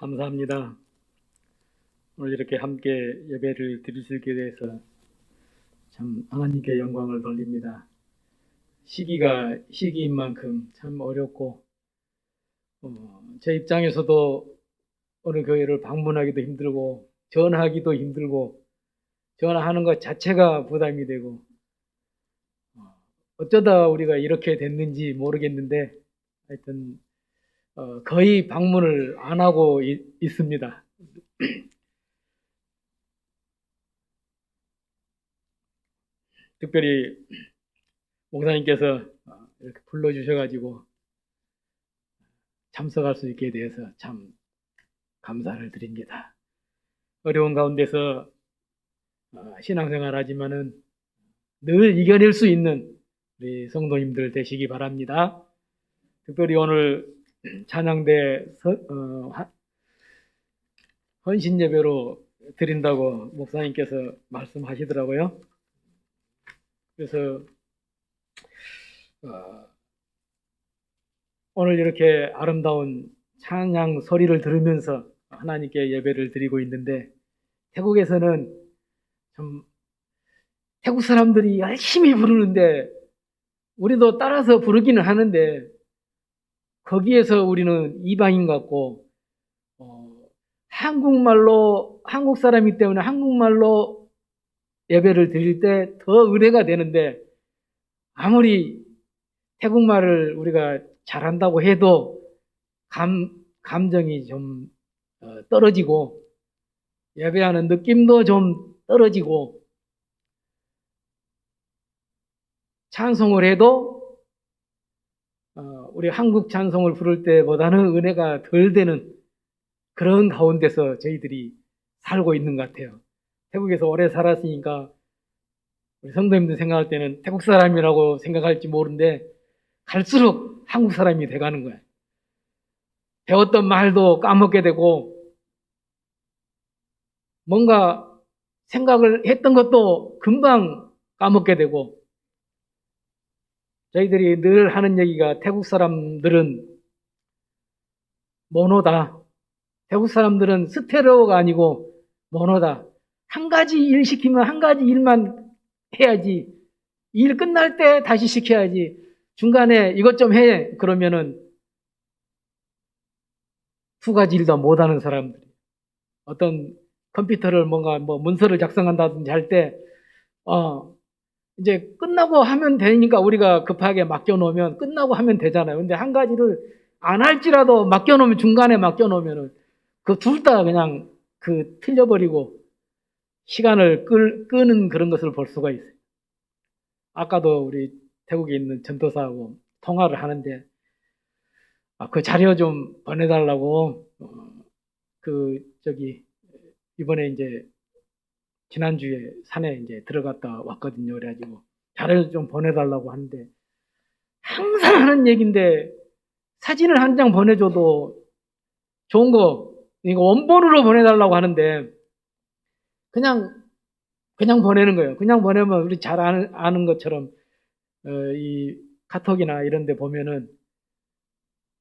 감사합니다. 오늘 이렇게 함께 예배를 드릴 수 있게 돼서 참 하나님께 영광을 돌립니다. 시기인 만큼 참 어렵고 제 입장에서도 어느 교회를 방문하기도 힘들고 전화하기도 힘들고 전화하는 것 자체가 부담이 되고 어쩌다 우리가 이렇게 됐는지 모르겠는데 하여튼 거의 방문을 안 하고 있습니다. 특별히 목사님께서 이렇게 불러주셔가지고 참석할 수 있게 돼서 참 감사를 드립니다. 어려운 가운데서 신앙생활 하지만은 늘 이겨낼 수 있는 우리 성도님들 되시기 바랍니다. 특별히 오늘 찬양대 헌신 예배로 드린다고 목사님께서 말씀하시더라고요. 그래서 오늘 이렇게 아름다운 찬양 소리를 들으면서 하나님께 예배를 드리고 있는데 태국에서는 참 태국 사람들이 열심히 부르는데 우리도 따라서 부르기는 하는데 거기에서 우리는 이방인 같고 한국 사람이기 때문에 한국말로 예배를 드릴 때 더 은혜가 되는데 아무리 태국말을 우리가 잘한다고 해도 감정이 좀 떨어지고 예배하는 느낌도 좀 떨어지고 찬송을 해도 우리 한국 찬송을 부를 때보다는 은혜가 덜 되는 그런 가운데서 저희들이 살고 있는 것 같아요. 태국에서 오래 살았으니까 우리 성도님들 생각할 때는 태국 사람이라고 생각할지 모르는데 갈수록 한국 사람이 돼가는 거예요. 배웠던 말도 까먹게 되고 뭔가 생각을 했던 것도 금방 까먹게 되고 저희들이 늘 하는 얘기가 태국 사람들은 모노다. 태국 사람들은 스테레오가 아니고 모노다. 한 가지 일 시키면 한 가지 일만 해야지. 일 끝날 때 다시 시켜야지. 중간에 이것 좀 해. 그러면은 두 가지 일 다 못하는 사람들이. 어떤 컴퓨터를 뭔가 문서를 작성한다든지 할 때, 이제 끝나고 하면 되니까 우리가 급하게 맡겨놓으면 끝나고 하면 되잖아요. 근데 한 가지를 안 할지라도 맡겨놓으면 중간에 맡겨놓으면은 그 둘 다 그냥 틀려버리고 시간을 끄는 그런 것을 볼 수가 있어요. 아까도 우리 태국에 있는 전도사하고 통화를 하는데 그 자료 좀 보내달라고 이번에 이제 지난주에 산에 이제 들어갔다 왔거든요. 그래가지고 자료를 좀 보내달라고 하는데 항상 하는 얘기인데 사진을 한 장 보내줘도 좋은 거 이거 원본으로 보내달라고 하는데 그냥 보내는 거예요. 그냥 보내면 우리 잘 아는 것처럼 이 카톡이나 이런 데 보면은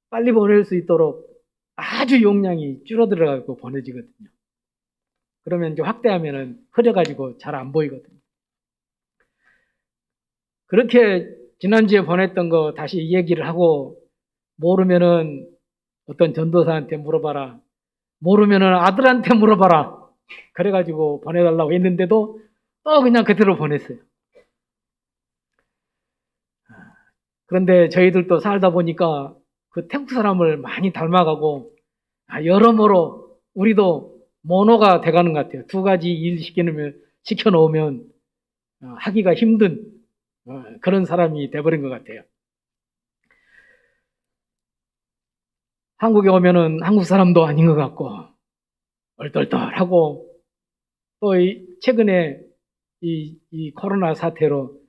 빨리 보낼 수 있도록 아주 용량이 줄어들어가지고 보내지거든요. 그러면 이제 확대하면은 흐려가지고 잘 안 보이거든요. 그렇게 지난주에 보냈던 거 다시 얘기를 하고 모르면은 어떤 전도사한테 물어봐라. 모르면은 아들한테 물어봐라. 그래가지고 보내달라고 했는데도 또 그냥 그대로 보냈어요. 그런데 저희들도 살다 보니까 그 태국 사람을 많이 닮아가고 여러모로 우리도 모노가 돼가는 것 같아요. 두 가지 일 시켜놓으면 하기가 힘든 그런 사람이 돼버린 것 같아요. 한국에 오면은 한국 사람도 아닌 것 같고 얼떨떨하고 또 최근에 이 코로나 사태로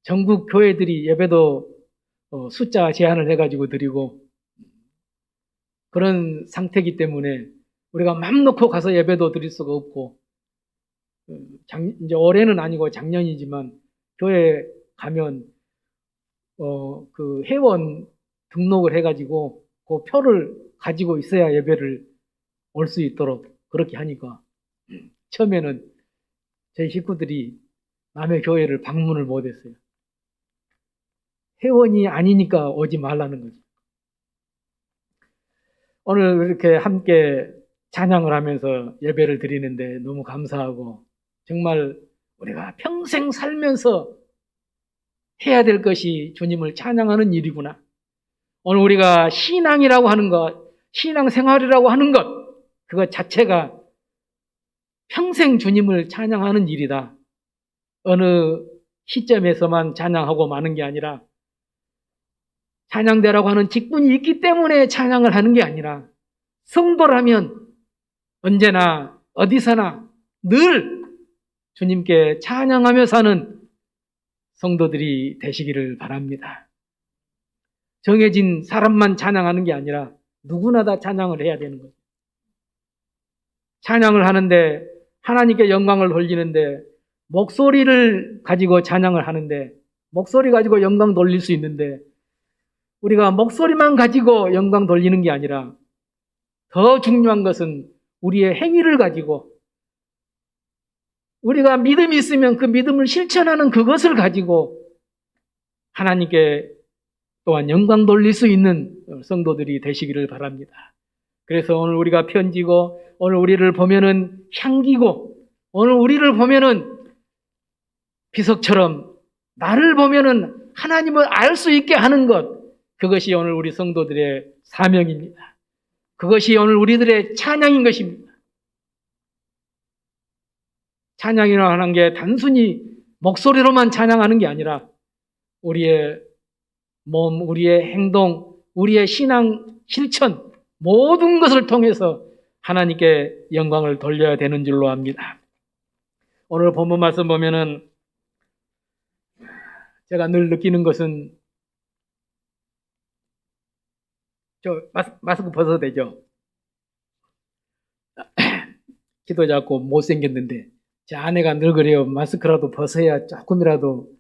전국 교회들이 예배도 숫자 제한을 해가지고 드리고 그런 상태이기 때문에 우리가 맘 놓고 가서 예배도 드릴 수가 없고 이제 올해는 아니고 작년이지만 교회 가면 그 회원 등록을 해가지고 그 표를 가지고 있어야 예배를 올 수 있도록 그렇게 하니까 처음에는 저희 식구들이 남의 교회를 방문을 못했어요. 회원이 아니니까 오지 말라는 거죠. 오늘 이렇게 함께 찬양을 하면서 예배를 드리는데 너무 감사하고, 정말 우리가 평생 살면서 해야 될 것이 주님을 찬양하는 일이구나. 오늘 우리가 신앙이라고 하는 것, 신앙생활이라고 하는 것, 그것 자체가 평생 주님을 찬양하는 일이다. 어느 시점에서만 찬양하고 마는 게 아니라, 찬양대라고 하는 직분이 있기 때문에 찬양을 하는 게 아니라, 성도라면 언제나 어디서나 늘 주님께 찬양하며 사는 성도들이 되시기를 바랍니다. 정해진 사람만 찬양하는 게 아니라 누구나 다 찬양을 해야 되는 거죠. 찬양을 하는데, 하나님께 영광을 돌리는데, 목소리를 가지고 찬양을 하는데, 목소리 가지고 영광 돌릴 수 있는데, 우리가 목소리만 가지고 영광 돌리는 게 아니라 더 중요한 것은 우리의 행위를 가지고, 우리가 믿음이 있으면 그 믿음을 실천하는 그것을 가지고 하나님께 또한 영광 돌릴 수 있는 성도들이 되시기를 바랍니다. 그래서 오늘 우리가 편지고, 오늘 우리를 보면은 향기고, 오늘 우리를 보면은 비석처럼, 나를 보면은 하나님을 알 수 있게 하는 것, 그것이 오늘 우리 성도들의 사명입니다. 그것이 오늘 우리들의 찬양인 것입니다. 찬양이라고 하는 게 단순히 목소리로만 찬양하는 게 아니라 우리의 몸, 우리의 행동, 우리의 신앙 실천, 모든 것을 통해서 하나님께 영광을 돌려야 되는 줄로 압니다. 오늘 본문 말씀 보면은 제가 늘 느끼는 것은, 마스크 벗어도 되죠? 키도 작고 못생겼는데 제 아내가 늘 그래요. 마스크라도 벗어야 조금이라도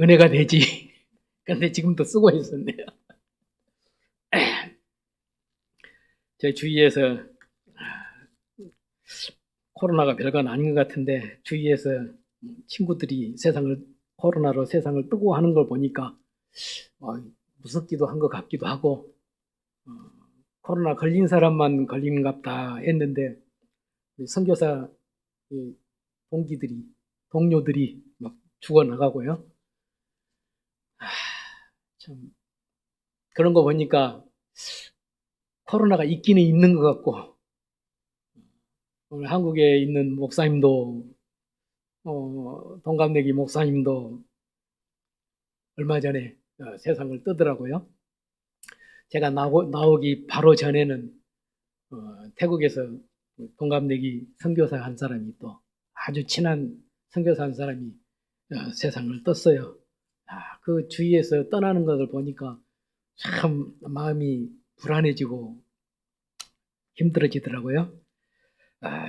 은혜가 되지. 근데 지금도 쓰고 있었네요. 제 주위에서 코로나가 별건 아닌 것 같은데, 주위에서 친구들이 코로나로 세상을 뜨고 하는 걸 보니까 무섭기도 한 것 같기도 하고, 코로나 걸린 사람만 걸린갑다 했는데, 선교사 동료들이 막 죽어나가고요. 참, 그런 거 보니까 코로나가 있기는 있는 것 같고, 오늘 한국에 있는 목사님도, 동갑내기 목사님도 얼마 전에 세상을 뜨더라고요. 제가 나오기 바로 전에는 태국에서 동갑내기 선교사 한 사람이, 또 아주 친한 선교사 한 사람이 세상을 떴어요. 그 주위에서 떠나는 것을 보니까 참 마음이 불안해지고 힘들어지더라고요.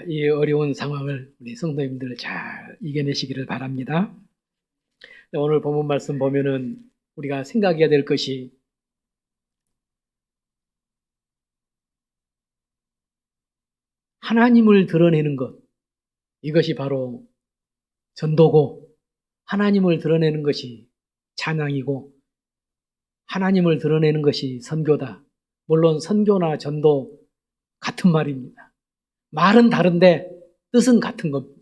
이 어려운 상황을 우리 성도님들 잘 이겨내시기를 바랍니다. 오늘 본문 말씀 보면은 우리가 생각해야 될 것이, 하나님을 드러내는 것, 이것이 바로 전도고, 하나님을 드러내는 것이 찬양이고, 하나님을 드러내는 것이 선교다. 물론 선교나 전도 같은 말입니다. 말은 다른데 뜻은 같은 겁니다.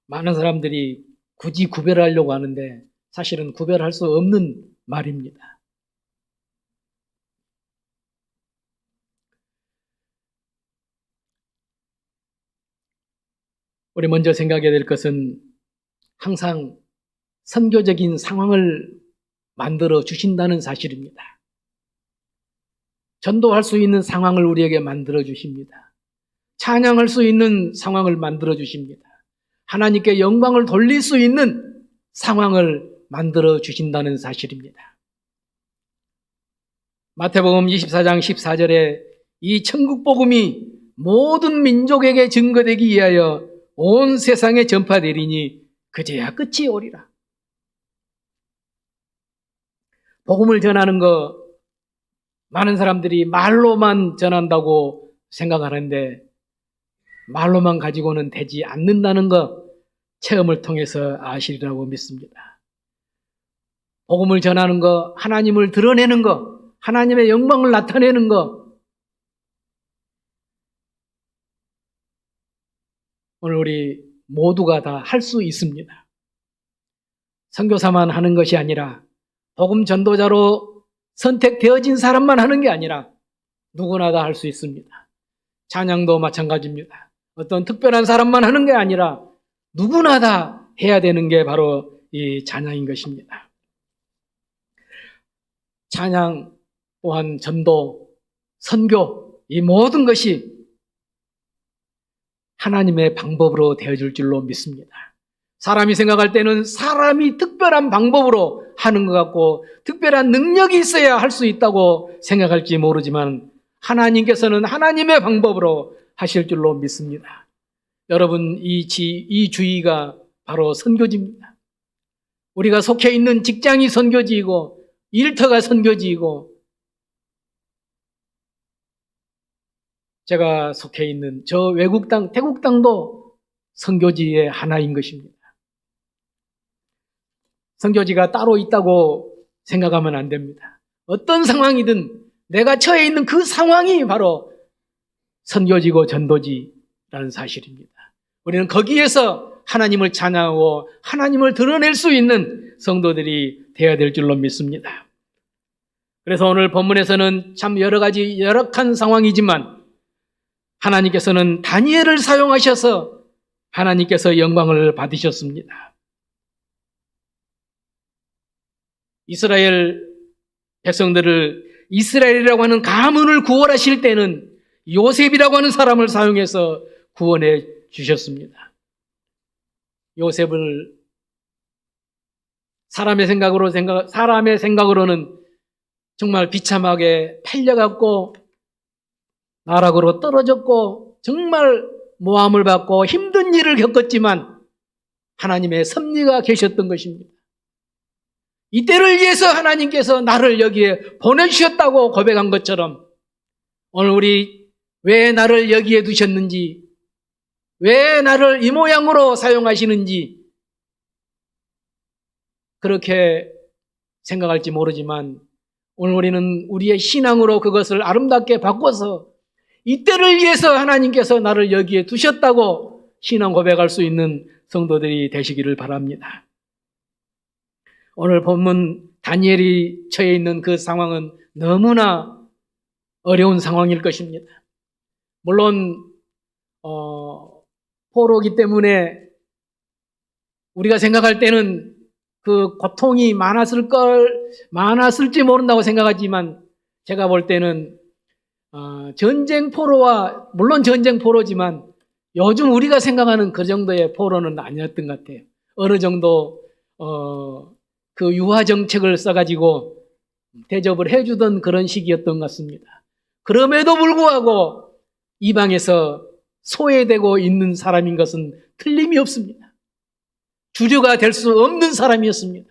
많은 사람들이 굳이 구별하려고 하는데 사실은 구별할 수 없는 말입니다. 우리 먼저 생각해야 될 것은, 항상 선교적인 상황을 만들어 주신다는 사실입니다. 전도할 수 있는 상황을 우리에게 만들어 주십니다. 찬양할 수 있는 상황을 만들어 주십니다. 하나님께 영광을 돌릴 수 있는 상황을 만들어 주신다는 사실입니다. 마태복음 24장 14절에 이 천국 복음이 모든 민족에게 증거되기 위하여 온 세상에 전파되리니 그제야 끝이 오리라. 복음을 전하는 거 많은 사람들이 말로만 전한다고 생각하는데 말로만 가지고는 되지 않는다는 것 체험을 통해서 아시리라고 믿습니다. 복음을 전하는 것, 하나님을 드러내는 것, 하나님의 영광을 나타내는 것, 오늘 우리 모두가 다 할 수 있습니다. 선교사만 하는 것이 아니라 복음 전도자로 선택되어진 사람만 하는 게 아니라 누구나 다 할 수 있습니다. 찬양도 마찬가지입니다. 어떤 특별한 사람만 하는 게 아니라 누구나 다 해야 되는 게 바로 이 찬양인 것입니다. 찬양 또한 전도, 선교, 이 모든 것이 하나님의 방법으로 되어질 줄로 믿습니다. 사람이 생각할 때는 사람이 특별한 방법으로 하는 것 같고 특별한 능력이 있어야 할 수 있다고 생각할지 모르지만 하나님께서는 하나님의 방법으로 하실 줄로 믿습니다. 여러분, 이 주의가 바로 선교지입니다. 우리가 속해 있는 직장이 선교지이고 일터가 선교지이고 제가 속해 있는 저 외국 땅, 태국 땅도 선교지의 하나인 것입니다. 선교지가 따로 있다고 생각하면 안 됩니다. 어떤 상황이든 내가 처해 있는 그 상황이 바로 선교지고 전도지라는 사실입니다. 우리는 거기에서 하나님을 찬양하고 하나님을 드러낼 수 있는 성도들이 되어야 될 줄로 믿습니다. 그래서 오늘 본문에서는 참 여러 가지 열악한 상황이지만 하나님께서는 다니엘을 사용하셔서 하나님께서 영광을 받으셨습니다. 이스라엘 백성들을 이스라엘이라고 하는 가문을 구원하실 때는 요셉이라고 하는 사람을 사용해서 구원해 주셨습니다. 요셉을 사람의 생각으로는 정말 비참하게 팔려갔고 나락으로 떨어졌고 정말 모함을 받고 힘든 일을 겪었지만 하나님의 섭리가 계셨던 것입니다. 이때를 위해서 하나님께서 나를 여기에 보내주셨다고 고백한 것처럼 오늘 우리 왜 나를 여기에 두셨는지, 왜 나를 이 모양으로 사용하시는지 그렇게 생각할지 모르지만 오늘 우리는 우리의 신앙으로 그것을 아름답게 바꿔서 이때를 위해서 하나님께서 나를 여기에 두셨다고 신앙 고백할 수 있는 성도들이 되시기를 바랍니다. 오늘 본문 다니엘이 처해 있는 그 상황은 너무나 어려운 상황일 것입니다. 물론 포로기 때문에 우리가 생각할 때는 그 고통이 많았을지 모른다고 생각하지만 제가 볼 때는 전쟁 포로와 물론 전쟁 포로지만 요즘 우리가 생각하는 그 정도의 포로는 아니었던 것 같아요. 어느 정도 그 유화 정책을 써가지고 대접을 해주던 그런 시기였던 것 같습니다. 그럼에도 불구하고 이방에서 소외되고 있는 사람인 것은 틀림이 없습니다. 주류가 될 수 없는 사람이었습니다.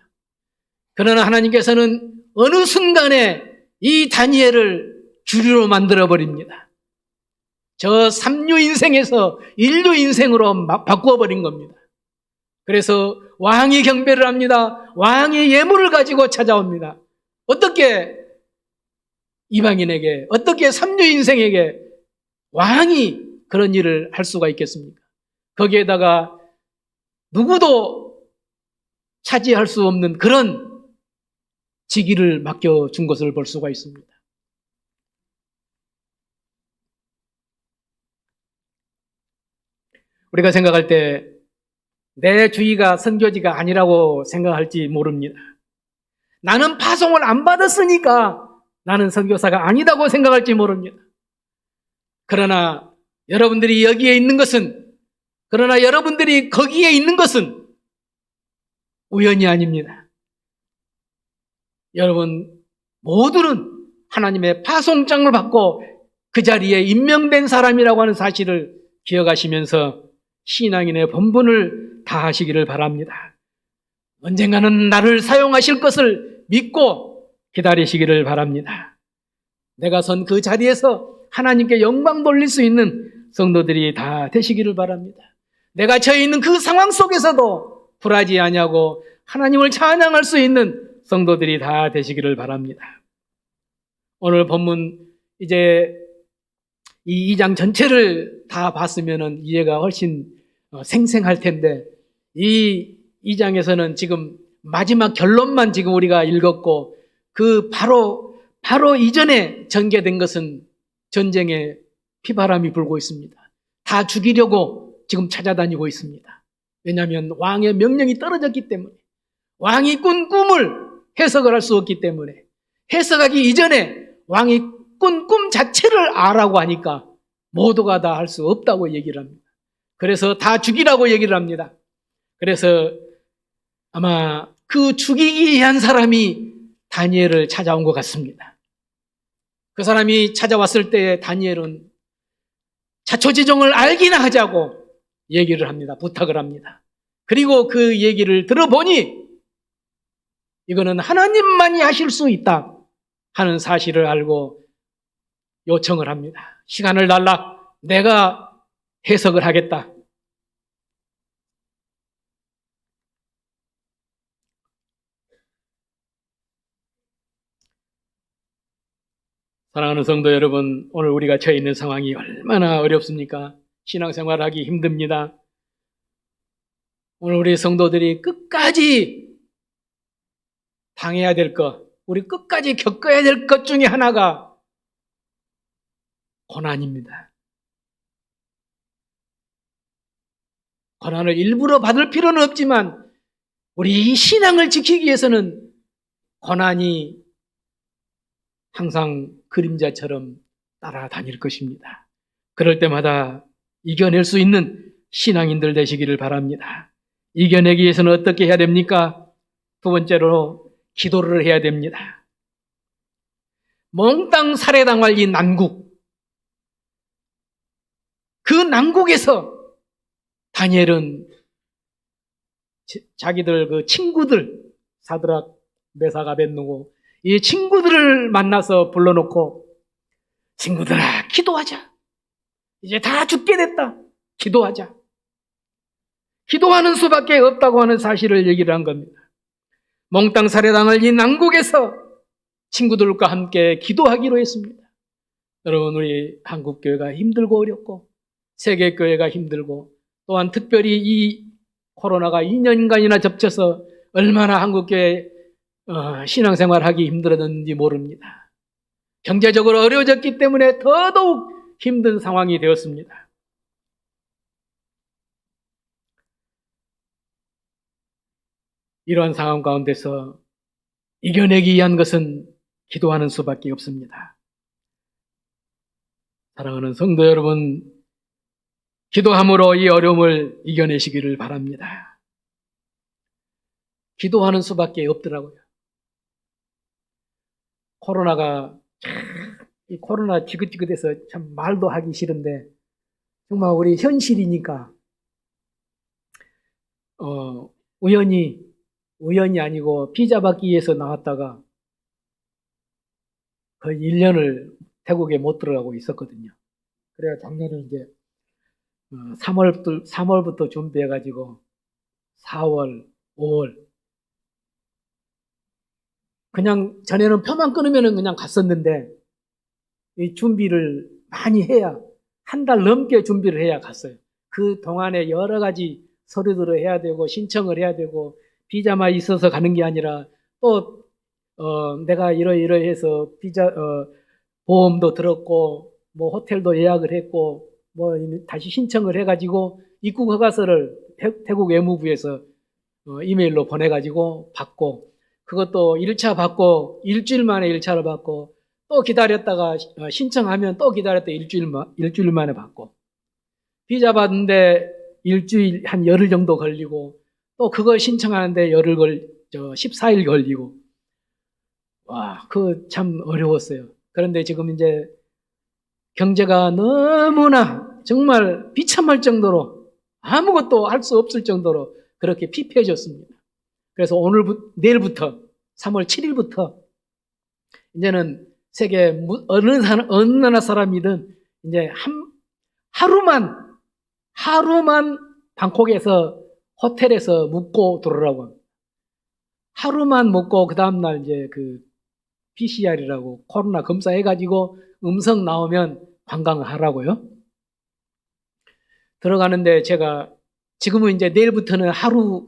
그러나 하나님께서는 어느 순간에 이 다니엘을 주류로 만들어버립니다. 저 삼류 인생에서 인류 인생으로 바꾸어버린 겁니다. 그래서 왕이 경배를 합니다. 왕이 예물을 가지고 찾아옵니다. 어떻게 이방인에게, 어떻게 삼류 인생에게 왕이 그런 일을 할 수가 있겠습니까? 거기에다가 누구도 차지할 수 없는 그런 직위를 맡겨준 것을 볼 수가 있습니다. 우리가 생각할 때 내 주위가 선교지가 아니라고 생각할지 모릅니다. 나는 파송을 안 받았으니까 나는 선교사가 아니다고 생각할지 모릅니다. 그러나 여러분들이 여기에 있는 것은, 그러나 여러분들이 거기에 있는 것은 우연이 아닙니다. 여러분 모두는 하나님의 파송장을 받고 그 자리에 임명된 사람이라고 하는 사실을 기억하시면서 신앙인의 본분을 다하시기를 바랍니다. 언젠가는 나를 사용하실 것을 믿고 기다리시기를 바랍니다. 내가 선 그 자리에서 하나님께 영광 돌릴 수 있는 성도들이 다 되시기를 바랍니다. 내가 처해 있는 그 상황 속에서도 불하지 아니하고 하나님을 찬양할 수 있는 성도들이 다 되시기를 바랍니다. 오늘 본문 이제 이 2장 전체를 다 봤으면 이해가 훨씬 생생할 텐데, 이 2장에서는 지금 마지막 결론만 지금 우리가 읽었고, 그 바로 이전에 전개된 것은 전쟁의 피바람이 불고 있습니다. 다 죽이려고 지금 찾아다니고 있습니다. 왜냐하면 왕의 명령이 떨어졌기 때문에, 왕이 꾼 꿈을 해석을 할 수 없기 때문에, 해석하기 이전에 왕이 꾼 꿈 자체를 아라고 하니까 모두가 다 할 수 없다고 얘기를 합니다. 그래서 다 죽이라고 얘기를 합니다. 그래서 아마 그 죽이기 위한 사람이 다니엘을 찾아온 것 같습니다. 그 사람이 찾아왔을 때 다니엘은 자초지종을 알기나 하자고 얘기를 합니다. 부탁을 합니다. 그리고 그 얘기를 들어보니 이거는 하나님만이 하실 수 있다 하는 사실을 알고 요청을 합니다. 시간을 달라. 내가 해석을 하겠다. 사랑하는 성도 여러분, 오늘 우리가 처해 있는 상황이 얼마나 어렵습니까? 신앙생활하기 힘듭니다. 오늘 우리 성도들이 끝까지 당해야 될 것, 우리 끝까지 겪어야 될 것 중에 하나가 고난입니다. 고난을 일부러 받을 필요는 없지만 우리 이 신앙을 지키기 위해서는 고난이 항상 그림자처럼 따라다닐 것입니다. 그럴 때마다 이겨낼 수 있는 신앙인들 되시기를 바랍니다. 이겨내기 위해서는 어떻게 해야 됩니까? 두 번째로 기도를 해야 됩니다. 몽땅 살해당할 이 난국, 그 난국에서 다니엘은 자기들 그 친구들, 사드락, 메삭, 아벳느고, 이 친구들을 만나서 불러놓고, 친구들아, 기도하자. 이제 다 죽게 됐다. 기도하자. 기도하는 수밖에 없다고 하는 사실을 얘기를 한 겁니다. 몽땅 살해당할 이 난국에서 친구들과 함께 기도하기로 했습니다. 여러분, 우리 한국교회가 힘들고 어렵고 세계교회가 힘들고 또한 특별히 이 코로나가 2년간이나 접쳐서 얼마나 한국교회 신앙생활하기 힘들었는지 모릅니다. 경제적으로 어려워졌기 때문에 더더욱 힘든 상황이 되었습니다. 이러한 상황 가운데서 이겨내기 위한 것은 기도하는 수밖에 없습니다. 사랑하는 성도 여러분, 기도함으로 이 어려움을 이겨내시기를 바랍니다. 기도하는 수밖에 없더라고요. 이 코로나 지긋지긋해서 참 말도 하기 싫은데, 정말 우리 현실이니까, 우연이 아니고 비자 받기 위해서 나왔다가 거의 1년을 태국에 못 들어가고 있었거든요. 그래야 작년에 이제 3월부터 준비해가지고 4월, 5월 그냥 전에는 표만 끊으면 그냥 갔었는데 이 준비를 많이 해야 한 달 넘게 준비를 해야 갔어요. 그 동안에 여러 가지 서류들을 해야 되고 신청을 해야 되고 비자만 있어서 가는 게 아니라 또 내가 이러해서 보험도 들었고 뭐 호텔도 예약을 했고 뭐 다시 신청을 해가지고 입국 허가서를 태국 외무부에서 이메일로 보내가지고 받고 그것도 1차 받고 일주일 만에 1차를 받고 또 기다렸다가 신청하면 또 기다렸다 일주일 만에 받고 비자 받는데 일주일 한 열흘 정도 걸리고 또 그걸 신청하는데 14일 걸리고 와, 그거 참 어려웠어요. 그런데 지금 이제 경제가 너무나 정말 비참할 정도로 아무것도 할 수 없을 정도로 그렇게 피폐해졌습니다. 그래서 내일부터 3월 7일부터 이제는 세계 어느 나라 사람이든 이제 하루만 방콕에서 호텔에서 묵고 들어오라고 합니다. 하루만 묵고 그 다음날 이제 그 PCR이라고 코로나 검사해가지고 음성 나오면 관광을 하라고요. 들어가는데 제가 지금은 이제 내일부터는 하루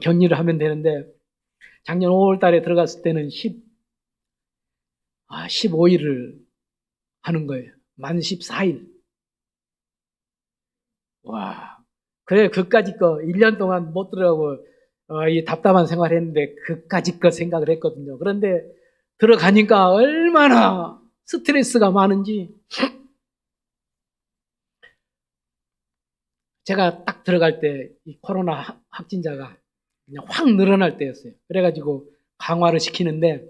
격리를 하면 되는데 작년 5월 달에 들어갔을 때는 15일을 하는 거예요. 만 14일. 와. 그래, 그까짓 거 1년 동안 못 들어가고 이 답답한 생활을 했는데 그까짓 거 생각을 했거든요. 그런데 들어가니까 얼마나 스트레스가 많은지 제가 딱 들어갈 때 이 코로나 확진자가 그냥 확 늘어날 때였어요. 그래가지고 강화를 시키는데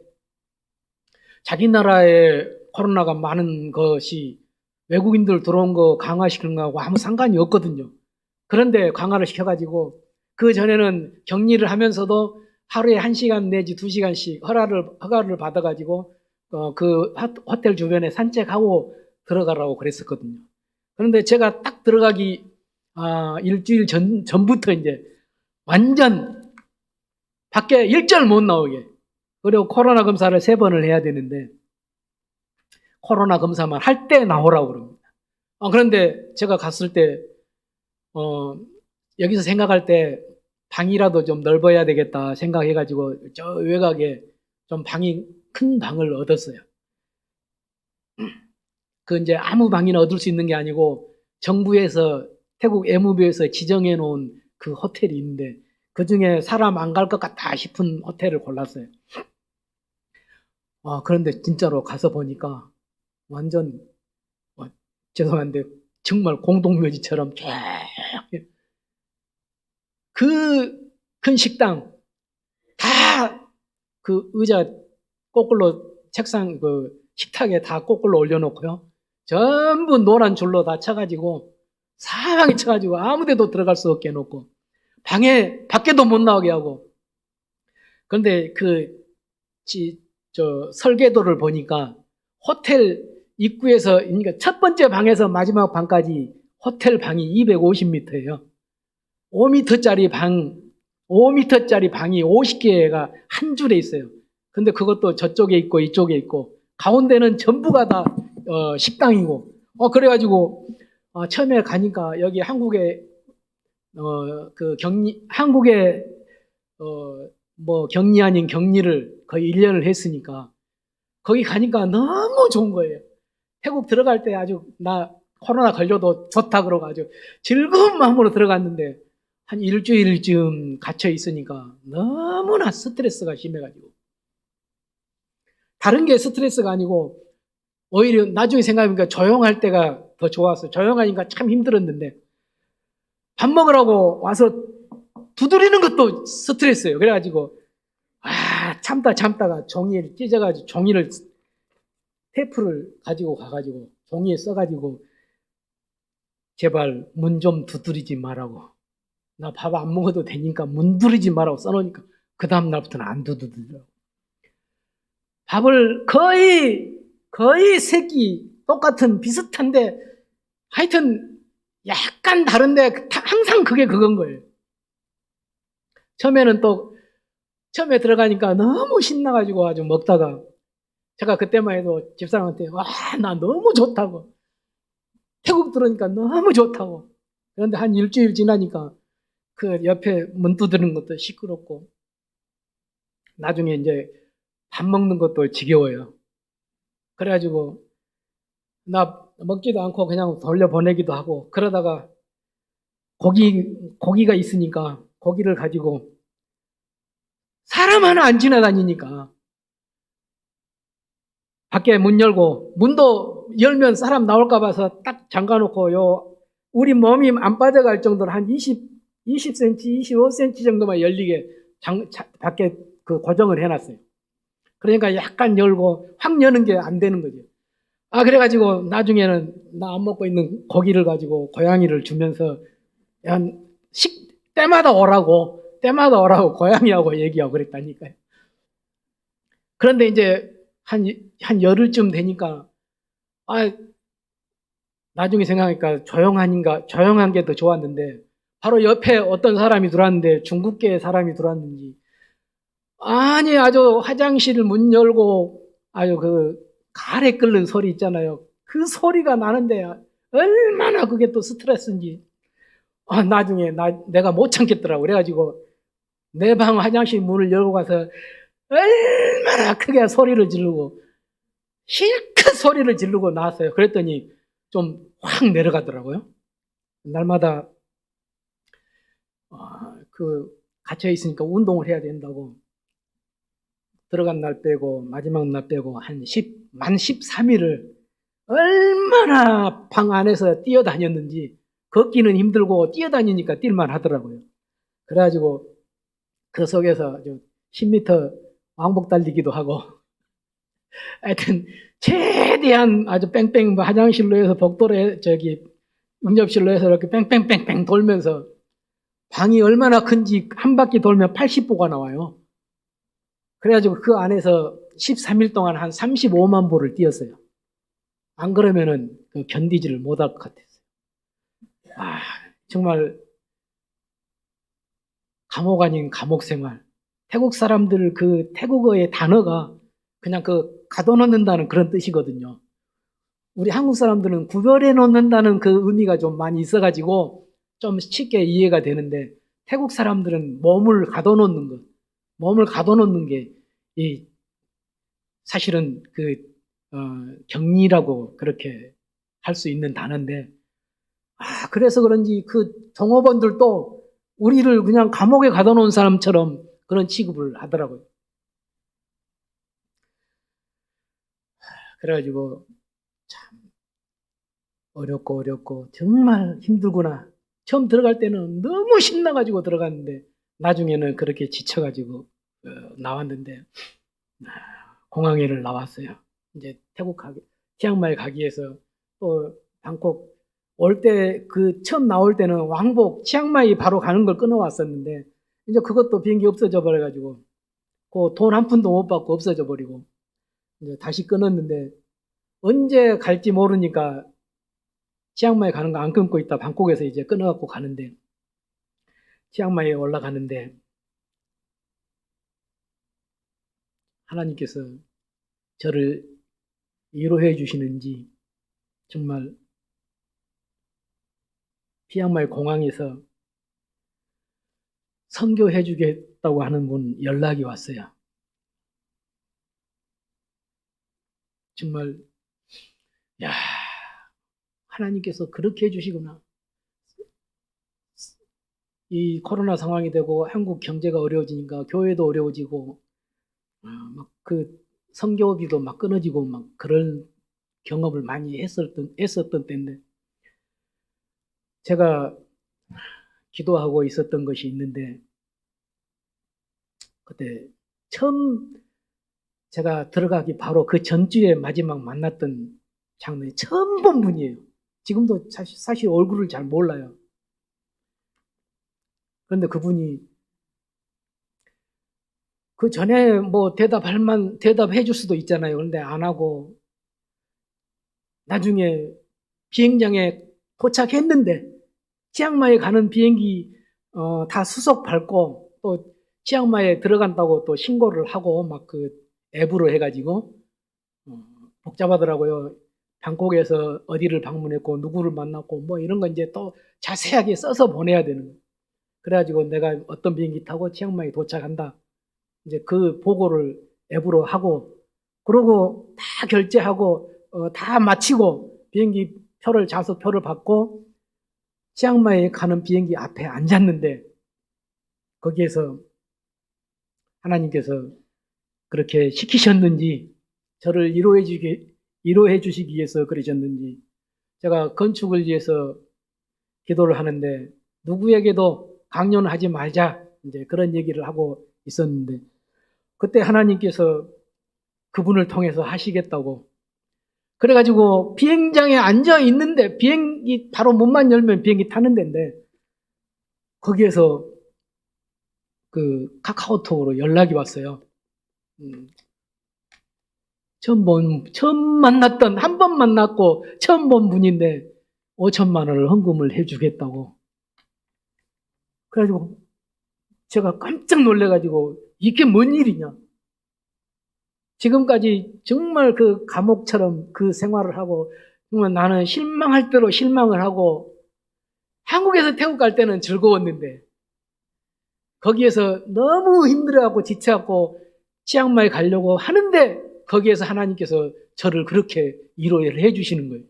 자기 나라에 코로나가 많은 것이 외국인들 들어온 거 강화시키는 거하고 아무 상관이 없거든요. 그런데 강화를 시켜가지고 그 전에는 격리를 하면서도 하루에 1시간 내지 2시간씩 허가를 받아가지고 그 호텔 주변에 산책하고 들어가라고 그랬었거든요. 그런데 제가 딱 들어가기 일주일 전부터 이제 완전 밖에 일절 못 나오게. 그리고 코로나 검사를 3번을 해야 되는데 코로나 검사만 할 때 나오라고 그럽니다. 그런데 제가 갔을 때 여기서 생각할 때 방이라도 좀 넓어야 되겠다 생각해가지고 저 외곽에 좀 큰 방을 얻었어요. 그 이제 아무 방이나 얻을 수 있는 게 아니고 정부에서 태국 애무부에서 지정해 놓은 그 호텔이 있는데 그 중에 사람 안 갈 것 같다 싶은 호텔을 골랐어요. 그런데 진짜로 가서 보니까 완전 죄송한데 정말 공동묘지처럼 쫙 그 큰 식당 다 그 의자 거꾸로 책상 그 식탁에 다 거꾸로 올려놓고요. 전부 노란 줄로 다 쳐가지고 사방에 쳐가지고 아무데도 들어갈 수 없게 해놓고 밖에도 못 나오게 하고. 그런데 설계도를 보니까 호텔 입구에서 그러니까 첫 번째 방에서 마지막 방까지 호텔 방이 250m예요. 5m짜리 방이 50개가 한 줄에 있어요. 근데 그것도 저쪽에 있고 이쪽에 있고 가운데는 전부가 다 식당이고. 그래가지고 처음에 가니까 여기 한국에 한국에 격리 아닌 격리를 거의 1년을 했으니까 거기 가니까 너무 좋은 거예요. 태국 들어갈 때 아주 나 코로나 걸려도 좋다 그러고 아주 즐거운 마음으로 들어갔는데 한 일주일쯤 갇혀 있으니까 너무나 스트레스가 심해가지고 다른 게 스트레스가 아니고 오히려 나중에 생각해보니까 조용할 때가 더 좋았어요. 조용하니까 참 힘들었는데 밥 먹으라고 와서 두드리는 것도 스트레스예요. 그래가지고 참다가 종이를 찢어가지고 종이를 테이프를 가지고 가가지고 종이에 써가지고 제발 문 좀 두드리지 말라고. 나 밥 안 먹어도 되니까 문 두드리지 말라고 써놓으니까 그 다음 날부터는 안 두드리더라고. 밥을 거의 새끼 똑같은 비슷한데 하여튼 약간 다른데 항상 그건 거예요. 처음에 들어가니까 너무 신나가지고 아주 먹다가 제가 그때만 해도 집사람한테 나 너무 좋다고 태국 들어오니까 너무 좋다고. 그런데 한 일주일 지나니까 그 옆에 문 두드리는 것도 시끄럽고 나중에 이제 밥 먹는 것도 지겨워요. 그래가지고 나 먹지도 않고 그냥 돌려보내기도 하고 그러다가 고기가 있으니까 고기를 가지고 사람 하나 안 지나다니니까 밖에 문 열고 문도 열면 사람 나올까 봐서 딱 잠가놓고 우리 몸이 안 빠져갈 정도로 한 20cm, 25cm 정도만 열리게 밖에 그 고정을 해놨어요. 그러니까 약간 열고 확 여는 게 안 되는 거죠. 그래가지고 나중에는 나 안 먹고 있는 고기를 가지고 고양이를 주면서 때마다 오라고 고양이하고 얘기하고 그랬다니까요. 그런데 이제 한 열흘쯤 되니까, 나중에 생각하니까 조용한 게 더 좋았는데, 바로 옆에 어떤 사람이 들어왔는데, 중국계 사람이 들어왔는지, 아니, 아주 화장실 문 열고, 아주 가래 끓는 소리 있잖아요. 그 소리가 나는데, 얼마나 그게 또 스트레스인지, 나중에 내가 못 참겠더라고. 그래가지고, 내 방 화장실 문을 열고 가서, 얼마나 크게 소리를 지르고, 실컷 소리를 지르고 나왔어요. 그랬더니, 좀 확 내려가더라고요. 날마다, 갇혀 있으니까 운동을 해야 된다고. 들어간 날 빼고 마지막 날 빼고 만 13일을 얼마나 방 안에서 뛰어다녔는지, 걷기는 힘들고 뛰어다니니까 뛸만 하더라고요. 그래가지고 그 속에서 10m 왕복 달리기도 하고, 하여튼 최대한 아주 뺑뺑 화장실로 해서 복도로 응접실로 해서 이렇게 뺑뺑뺑뺑 돌면서, 방이 얼마나 큰지 한 바퀴 돌면 80보가 나와요. 그래가지고 그 안에서 13일 동안 한 35만 보를 뛰었어요. 안 그러면은 견디지를 못할 것 같았어요. 정말 감옥 아닌 감옥 생활. 태국 사람들 태국어의 단어가 그냥 가둬놓는다는 그런 뜻이거든요. 우리 한국 사람들은 구별해 놓는다는 그 의미가 좀 많이 있어가지고 좀 쉽게 이해가 되는데, 태국 사람들은 몸을 가둬놓는 게 사실은 격리라고 그렇게 할 수 있는 단어인데, 그래서 그런지 종업원들도 우리를 그냥 감옥에 가둬놓은 사람처럼 그런 취급을 하더라고요. 그래가지고 참 어렵고 정말 힘들구나. 처음 들어갈 때는 너무 신나가지고 들어갔는데, 나중에는 그렇게 지쳐가지고 나왔는데, 공항에를 나왔어요. 이제 치앙마이 가기 위해서 또 방콕 올 때, 처음 나올 때는 왕복 치앙마이 바로 가는 걸 끊어왔었는데, 이제 그것도 비행기 없어져 버려가지고, 돈 한 푼도 못 받고 없어져 버리고, 이제 다시 끊었는데, 언제 갈지 모르니까 치앙마이 가는 거 안 끊고 있다 방콕에서 이제 끊어갖고 가는데, 치앙마이에 올라가는데, 하나님께서 저를 위로해 주시는지, 정말 치앙마이 공항에서 선교해 주겠다고 하는 분 연락이 왔어요. 정말 하나님께서 그렇게 해주시구나. 이 코로나 상황이 되고 한국 경제가 어려워지니까 교회도 어려워지고, 막 선교비도 막 끊어지고 막 그런 경험을 많이 했었던 때인데, 제가 기도하고 있었던 것이 있는데, 그때 처음 제가 들어가기 바로 그 전주에 마지막 만났던 장면이 처음 본 분이에요. 지금도 사실 얼굴을 잘 몰라요. 그런데 그분이 그 전에 뭐 대답해 줄 수도 있잖아요. 그런데 안 하고, 나중에 비행장에 도착했는데, 치앙마이에 가는 비행기 다 수속 밟고 또 치앙마이에 들어간다고 또 신고를 하고 막 앱으로 해가지고 복잡하더라고요. 방콕에서 어디를 방문했고 누구를 만났고 뭐 이런 거 이제 또 자세하게 써서 보내야 되는 거예요. 그래가지고 내가 어떤 비행기 타고 치앙마이 도착한다, 이제 그 보고를 앱으로 하고, 그러고 다 결제하고 다 마치고 비행기 좌석표를 받고 치앙마이에 가는 비행기 앞에 앉았는데, 거기에서 하나님께서 그렇게 시키셨는지, 저를 위로해 주시기 위해서 그러셨는지, 제가 건축을 위해서 기도를 하는데 누구에게도 강요하지 말자, 이제 그런 얘기를 하고 있었는데, 그때 하나님께서 그분을 통해서 하시겠다고, 그래가지고 비행장에 앉아 있는데, 비행기 바로 문만 열면 비행기 타는 데인데, 거기에서 카카오톡으로 연락이 왔어요. 처음 만났던, 한 번 만났고 처음 본 분인데 5천만 원을 헌금을 해주겠다고. 그래가지고 제가 깜짝 놀래가지고 이게 뭔 일이냐. 지금까지 정말 그 감옥처럼 그 생활을 하고 정말 나는 실망할 대로 실망을 하고 한국에서 태국 갈 때는 즐거웠는데 거기에서 너무 힘들어하고 지쳐갖고 치앙마이 가려고 하는데 거기에서 하나님께서 저를 그렇게 위로를 해주시는 거예요.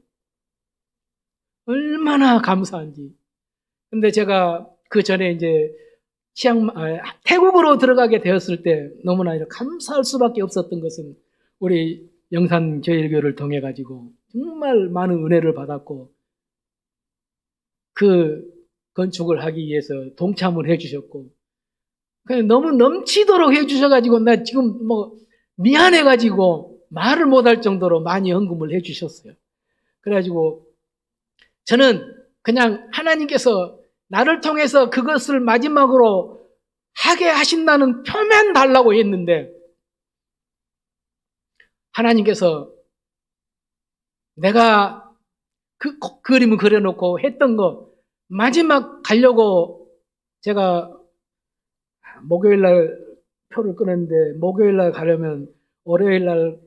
얼마나 감사한지. 근데 제가 그 전에 이제 태국으로 들어가게 되었을 때 너무나 감사할 수밖에 없었던 것은 우리 영산제일교를 통해 가지고 정말 많은 은혜를 받았고 그 건축을 하기 위해서 동참을 해주셨고 그냥 너무 넘치도록 해주셔가지고 나 지금 뭐 미안해가지고 말을 못할 정도로 많이 헌금을 해주셨어요. 그래가지고 저는 그냥 하나님께서 나를 통해서 그것을 마지막으로 하게 하신다는 표면 달라고 했는데 하나님께서 내가 그 그림을 그려놓고 했던 거 마지막 가려고 제가 목요일날 표를 끊었는데 목요일날 가려면 월요일날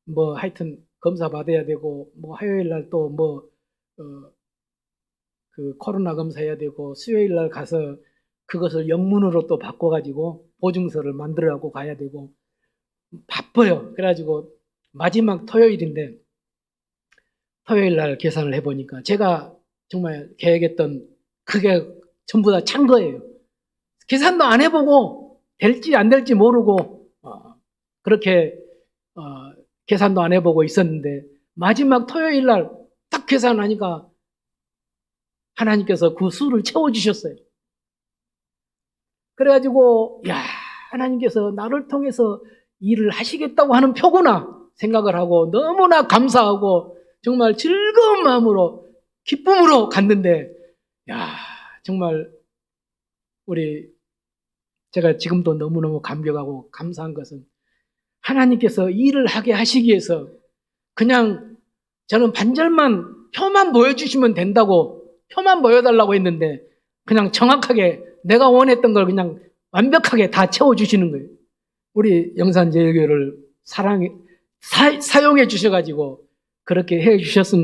뭐 하여튼 검사 받아야 되고 뭐 화요일날 또 뭐 그 코로나 검사해야 되고 수요일날 가서 그것을 영문으로 또 바꿔가지고 보증서를 만들어갖고 가야 되고 바빠요. 그래가지고 마지막 토요일인데 토요일날 계산을 해보니까 제가 정말 계획했던 그게 전부 다 찬 거예요. 계산도 안 해보고 될지 안 될지 모르고 그렇게 계산도 안 해보고 있었는데 마지막 토요일날 딱 계산하니까 하나님께서 그 수를 채워주셨어요. 그래가지고 야 하나님께서 나를 통해서 일을 하시겠다고 하는 표구나 생각을 하고 너무나 감사하고 정말 즐거운 마음으로 기쁨으로 갔는데 야 정말 제가 지금도 너무너무 감격하고 감사한 것은 하나님께서 일을 하게 하시기 위해서 그냥 저는 반절만 표만 보여주시면 된다고 표만 보여달라고 했는데 그냥 정확하게 내가 원했던 걸 그냥 완벽하게 다 채워주시는 거예요. 우리 영산제일교회를 사용해 주셔가지고 그렇게 해 주셨던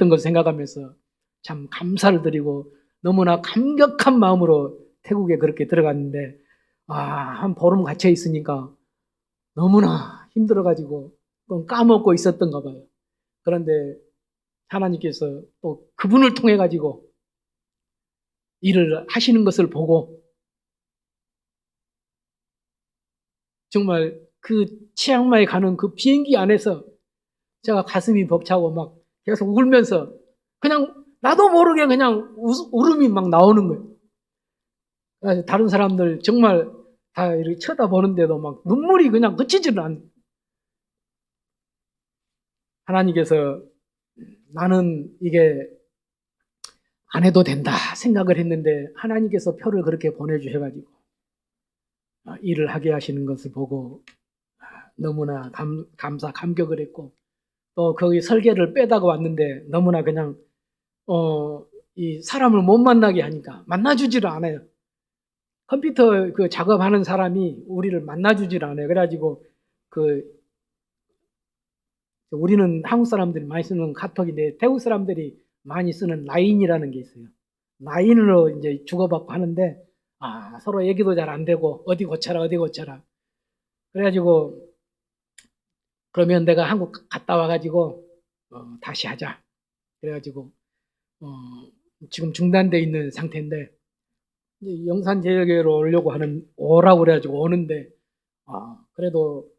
것 생각하면서 참 감사를 드리고 너무나 감격한 마음으로 태국에 그렇게 들어갔는데 한 보름 갇혀 있으니까 너무나 힘들어가지고 까먹고 있었던가 봐요. 그런데 하나님께서 또 그분을 통해 가지고 일을 하시는 것을 보고 정말 그 치앙마이 가는 그 비행기 안에서 제가 가슴이 벅차고 막 계속 울면서 그냥 나도 모르게 그냥 울음이 막 나오는 거예요. 다른 사람들 정말 다 이렇게 쳐다보는데도 막 눈물이 그냥 그치지를 않는. 하나님께서 나는 이게 안 해도 된다 생각을 했는데 하나님께서 표를 그렇게 보내주셔가지고 일을 하게 하시는 것을 보고 너무나 감격을 했고 또 거기 설계를 빼다가 왔는데 너무나 그냥 이 사람을 못 만나게 하니까 만나주지를 않아요. 컴퓨터 그 작업하는 사람이 우리를 만나주지를 않아요. 그래가지고 우리는 한국 사람들이 많이 쓰는 카톡인데 태국 사람들이 많이 쓰는 라인이라는 게 있어요. 라인으로 이제 주고받고 하는데 서로 얘기도 잘 안 되고 어디 고쳐라 그래가지고 그러면 내가 한국 갔다 와가지고 다시 하자. 그래가지고 지금 중단돼 있는 상태인데 영산제일교회로 오라고 그래가지고 오는데 그래도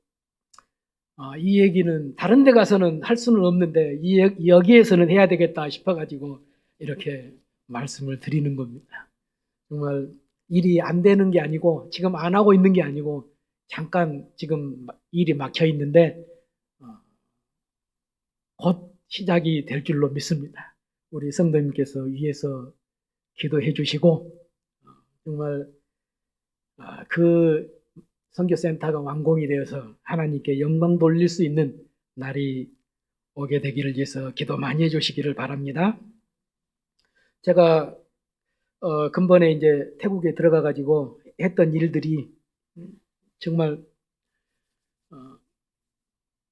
이 얘기는 다른 데 가서는 할 수는 없는데 여기에서는 해야 되겠다 싶어가지고 이렇게 말씀을 드리는 겁니다. 정말 일이 안 되는 게 아니고 지금 안 하고 있는 게 아니고 잠깐 지금 일이 막혀 있는데 곧 시작이 될 줄로 믿습니다. 우리 성도님께서 위에서 기도해 주시고 정말 그 선교센터가 완공이 되어서 하나님께 영광 돌릴 수 있는 날이 오게 되기를 위해서 기도 많이 해주시기를 바랍니다. 제가 근본에 이제 태국에 들어가 가지고 했던 일들이 정말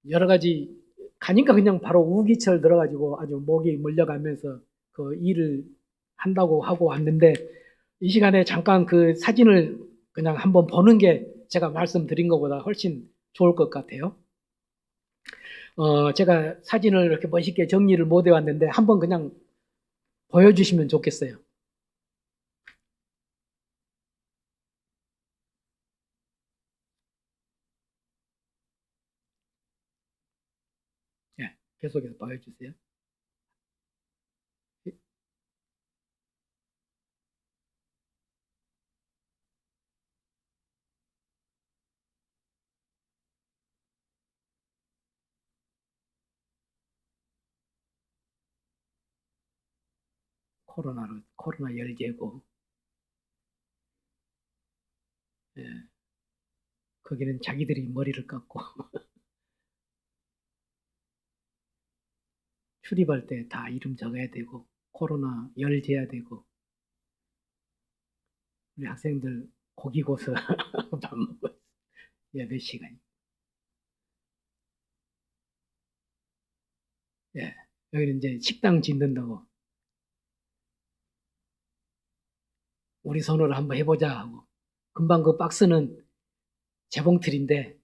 여러 가지 가니까 그냥 바로 우기철 들어가지고 아주 목이 몰려가면서 그 일을 한다고 하고 왔는데, 이 시간에 잠깐 그 사진을 그냥 한번 보는 게 제가 말씀드린 것보다 훨씬 좋을 것 같아요. 제가 사진을 이렇게 멋있게 정리를 못 해왔는데 한번 그냥 보여주시면 좋겠어요. 예, 계속해서 보여주세요. 코로나 열제고, 예, 거기는 자기들이 머리를 깎고 출입할 때 다 이름 적어야 되고, 코로나 열제해야 되고, 우리 학생들 고기 고서 밥 먹고 예배 시간. 예, 여기는 이제 식당 짓는다고 우리 손으로 한번 해보자 하고, 금방 그 박스는 재봉틀인데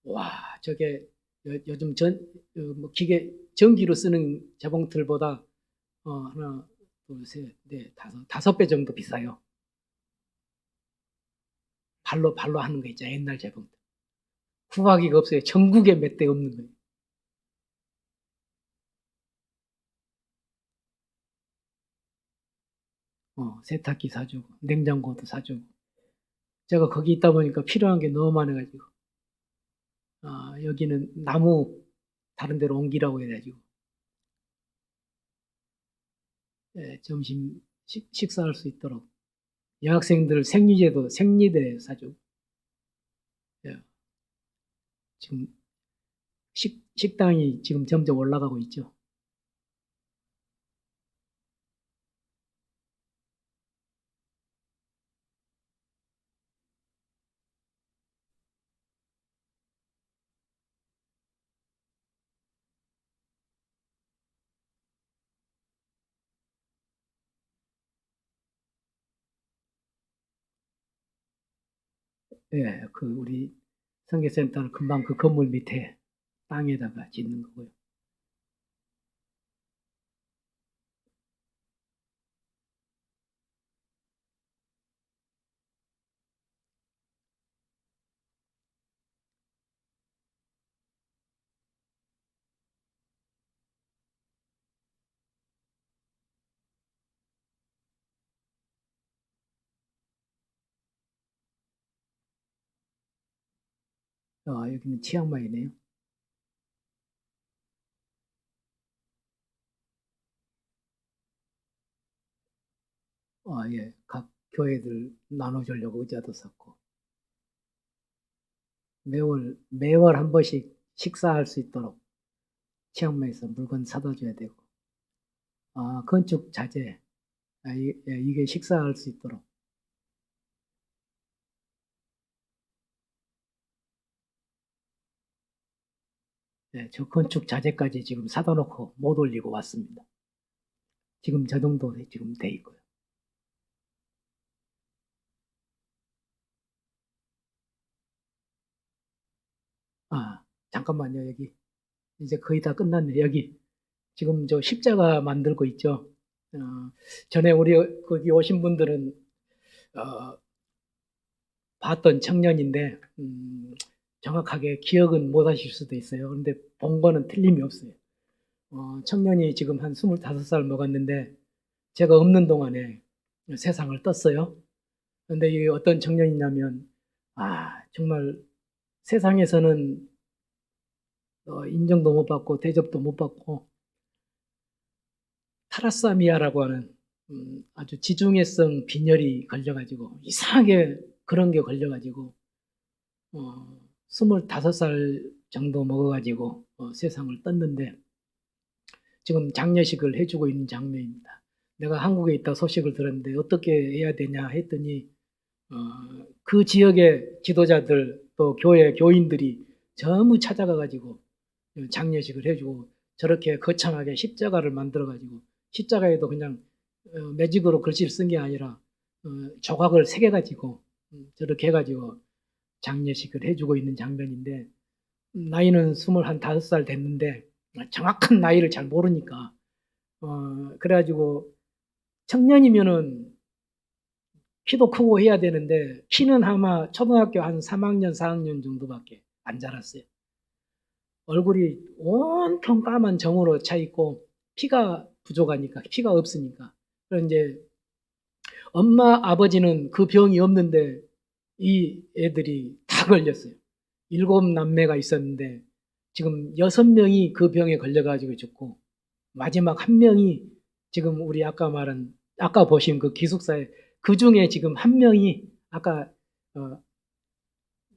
와, 저게 요즘 뭐 기계 전기로 쓰는 재봉틀보다 하나, 둘, 셋, 넷, 다섯 배 정도 비싸요. 발로 하는 거 있죠, 옛날 재봉틀. 구하기가 없어요. 전국에 몇 대 없는 거예요. 세탁기 사주고, 냉장고도 사주고. 제가 거기 있다 보니까 필요한 게 너무 많아가지고, 여기는 나무 다른 데로 옮기라고 해가지고, 예, 점심 식사할 수 있도록 여학생들 생리대 사주고, 예, 지금 식당이 지금 점점 올라가고 있죠. 예, 그 우리 선교센터는 금방 그 건물 밑에 땅에다가 짓는 거고요. 여기는 치앙마이네요. 예, 각 교회들 나눠주려고 의자도 샀고, 매월 한 번씩 식사할 수 있도록 치앙마이에서 물건 사다 줘야 되고, 건축 자재, 이게 식사할 수 있도록. 네, 저 건축 자재까지 지금 사다 놓고 못 올리고 왔습니다. 지금 저 정도 지금 돼 있고요. 잠깐만요. 여기 이제 거의 다 끝났네. 여기 지금 저 십자가 만들고 있죠. 전에 우리 거기 오신 분들은 봤던 청년인데 정확하게 기억은 못 하실 수도 있어요. 그런데 본 거는 틀림이 없어요. 청년이 지금 한 25살 먹었는데 제가 없는 동안에 세상을 떴어요. 그런데 이 어떤 청년이냐면 정말 세상에서는 인정도 못 받고 대접도 못 받고 타라사미아라고 하는 아주 지중해성 빈혈이 걸려가지고 이상하게 그런 게 걸려가지고 25살 정도 먹어가지고 세상을 떴는데 지금 장례식을 해주고 있는 장면입니다. 내가 한국에 있다 소식을 들었는데 어떻게 해야 되냐 했더니 그 지역의 지도자들 또 교회 교인들이 전부 찾아가가지고 장례식을 해주고 저렇게 거창하게 십자가를 만들어가지고 십자가에도 그냥 매직으로 글씨를 쓴 게 아니라 조각을 새겨가지고 저렇게 해가지고 장례식을 해주고 있는 장면인데 나이는 25살 됐는데 정확한 나이를 잘 모르니까 그래가지고 청년이면은 키도 크고 해야 되는데 키는 아마 초등학교 한 3학년 4학년 정도밖에 안 자랐어요. 얼굴이 온통 까만 정으로 차 있고 피가 부족하니까 피가 없으니까 그래서 이제 엄마 아버지는 그 병이 없는데 이 애들이 다 걸렸어요. 7남매가 있었는데 지금 6명이 그 병에 걸려가지고 죽고 마지막 1명이 지금 우리 아까 보신 그 기숙사에 그 중에 지금 1명이 아까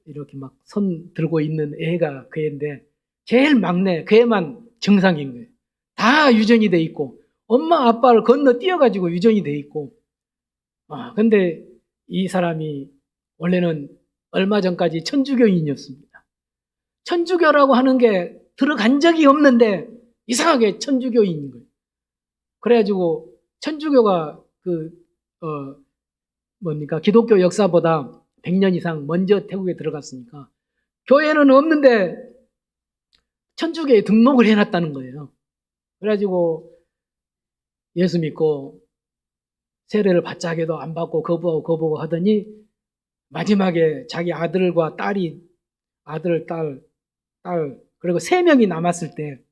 이렇게 막 손 들고 있는 애가 그 애인데 제일 막내 그 애만 정상인 거예요. 다 유전이 돼 있고 엄마 아빠를 건너 뛰어가지고 유전이 돼 있고 근데 이 사람이 원래는 얼마 전까지 천주교인이었습니다. 천주교라고 하는 게 들어간 적이 없는데 이상하게 천주교인인 거예요. 그래가지고 천주교가 기독교 역사보다 100년 이상 먼저 태국에 들어갔으니까 교회는 없는데 천주교에 등록을 해놨다는 거예요. 그래가지고 예수 믿고 세례를 받자 해도 안 받고 거부하고 하더니 마지막에 자기 아들과 딸이 아들, 딸 그리고 3명이 남았을 때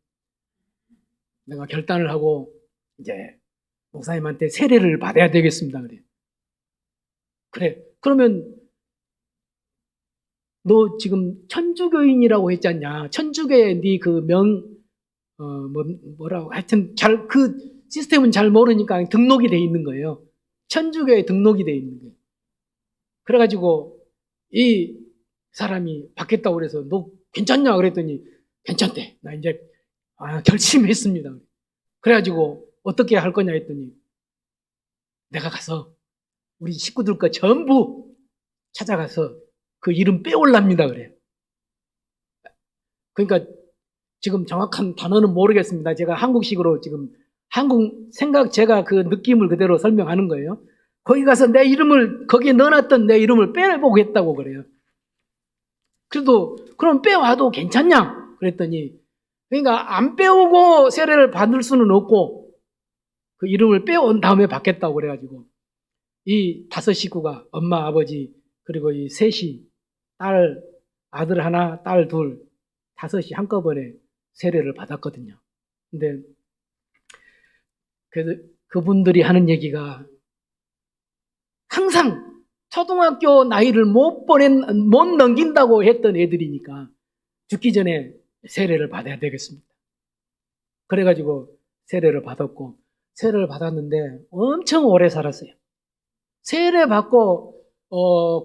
내가 결단을 하고 이제 목사님한테 세례를 받아야 되겠습니다. 그래. 그러면 너 지금 천주교인이라고 했지 않냐? 천주교의 네 그 뭐라고 하여튼 그 시스템은 잘 모르니까 등록이 돼 있는 거예요. 천주교에 등록이 돼 있는 거예요. 그래가지고 이 사람이 받겠다고 그래서 너 괜찮냐 그랬더니 괜찮대. 나 이제 결심했습니다. 그래가지고 어떻게 할 거냐 했더니 내가 가서 우리 식구들 거 전부 찾아가서 그 이름 빼올랍니다. 그래요. 그러니까 지금 정확한 단어는 모르겠습니다. 제가 한국식으로 지금 제가 그 느낌을 그대로 설명하는 거예요. 거기 가서 내 이름을 거기에 넣어놨던 내 이름을 빼보겠다고 그래요. 그래도 그럼 빼와도 괜찮냐? 그랬더니 그러니까 안 빼오고 세례를 받을 수는 없고 그 이름을 빼온 다음에 받겠다고 그래가지고 이 5 식구가 엄마 아버지 그리고 이 셋이 아들 하나 딸 둘 5이 한꺼번에 세례를 받았거든요. 근데 그래서 그분들이 하는 얘기가 항상 초등학교 나이를 못 넘긴다고 했던 애들이니까 죽기 전에 세례를 받아야 되겠습니다. 그래가지고 세례를 받았고 세례를 받았는데 엄청 오래 살았어요. 세례 받고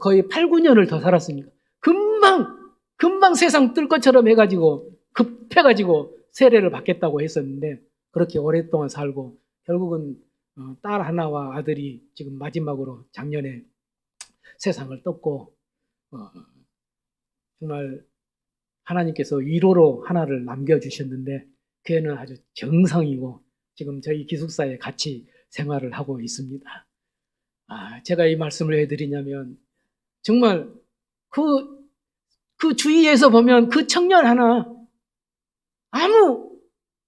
거의 8, 9년을 더 살았으니까 금방 세상 뜰 것처럼 해가지고 급해가지고 세례를 받겠다고 했었는데 그렇게 오랫동안 살고 결국은 딸 하나와 아들이 지금 마지막으로 작년에 세상을 떴고 정말 하나님께서 위로로 하나를 남겨주셨는데 그 애는 아주 정상이고 지금 저희 기숙사에 같이 생활을 하고 있습니다. 제가 이 말씀을 해드리냐면 정말 그 주위에서 보면 그 청년 하나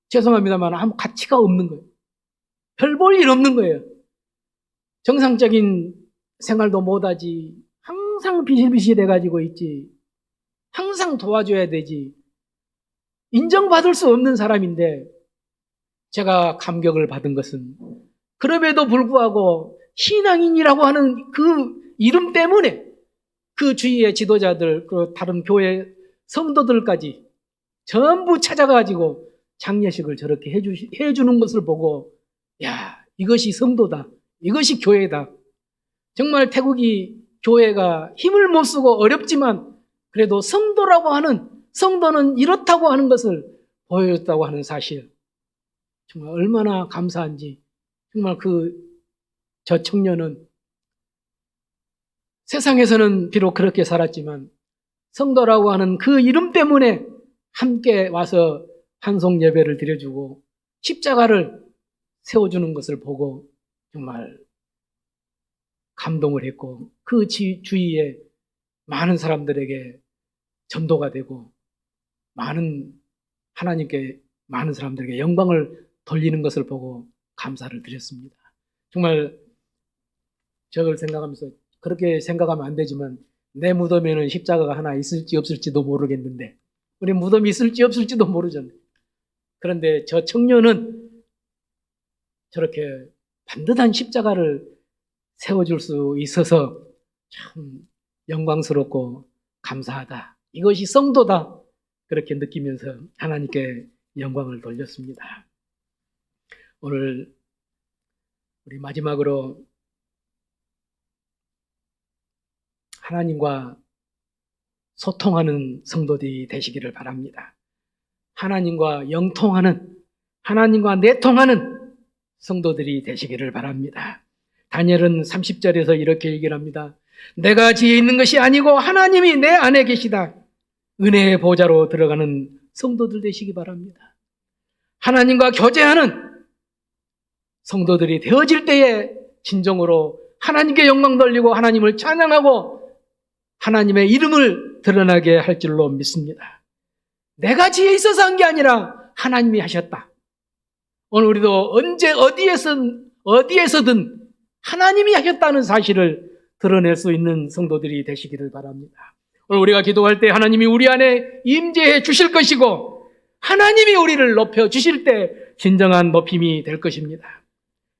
죄송합니다만 아무 가치가 없는 거예요. 별 볼 일 없는 거예요. 정상적인 생활도 못하지. 항상 비실비실해가지고 있지. 항상 도와줘야 되지. 인정받을 수 없는 사람인데 제가 감격을 받은 것은 그럼에도 불구하고 신앙인이라고 하는 그 이름 때문에 그 주위의 지도자들, 그 다른 교회 성도들까지 전부 찾아가지고 장례식을 저렇게 해주는 것을 보고 이것이 성도다. 이것이 교회다. 정말 태국이 교회가 힘을 못 쓰고 어렵지만 그래도 성도라고 하는, 성도는 이렇다고 하는 것을 보여줬다고 하는 사실, 정말 얼마나 감사한지. 정말 저 청년은 세상에서는 비록 그렇게 살았지만 성도라고 하는 그 이름 때문에 함께 와서 환송 예배를 드려주고 십자가를 세워주는 것을 보고 정말 감동을 했고, 그 주위에 많은 사람들에게 전도가 되고 하나님께 많은 사람들에게 영광을 돌리는 것을 보고 감사를 드렸습니다. 정말 저걸 생각하면서, 그렇게 생각하면 안 되지만 내 무덤에는 십자가가 하나 있을지 없을지도 모르겠는데, 우리 무덤이 있을지 없을지도 모르잖아요. 그런데 저 청년은 저렇게 반듯한 십자가를 세워줄 수 있어서 참 영광스럽고 감사하다. 이것이 성도다. 그렇게 느끼면서 하나님께 영광을 돌렸습니다. 오늘 우리 마지막으로 하나님과 소통하는 성도들이 되시기를 바랍니다. 하나님과 영통하는, 하나님과 내통하는 성도들이 되시기를 바랍니다. 다니엘은 30절에서 이렇게 얘기를 합니다. 내가 지혜 있는 것이 아니고 하나님이 내 안에 계시다. 은혜의 보좌로 들어가는 성도들 되시기 바랍니다. 하나님과 교제하는 성도들이 되어질 때에 진정으로 하나님께 영광 돌리고 하나님을 찬양하고 하나님의 이름을 드러나게 할 줄로 믿습니다. 내가 지혜 있어서 한 게 아니라 하나님이 하셨다. 오늘 우리도 언제 어디에서든 하나님이 하셨다는 사실을 드러낼 수 있는 성도들이 되시기를 바랍니다. 오늘 우리가 기도할 때 하나님이 우리 안에 임재해 주실 것이고 하나님이 우리를 높여 주실 때 진정한 높임이 될 것입니다.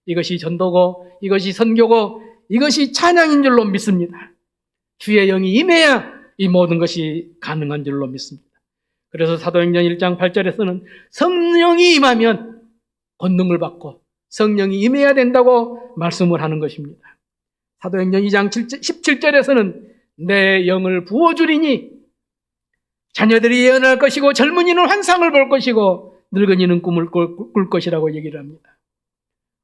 이것이 전도고, 이것이 선교고, 이것이 찬양인 줄로 믿습니다. 주의 영이 임해야 이 모든 것이 가능한 줄로 믿습니다. 그래서 사도행전 1장 8절에서는 성령이 임하면 권능을 받고 성령이 임해야 된다고 말씀을 하는 것입니다. 사도행전 2장 17절에서는 내 영을 부어주리니 자녀들이 예언할 것이고 젊은이는 환상을 볼 것이고 늙은이는 꿈을 꿀 것이라고 얘기를 합니다.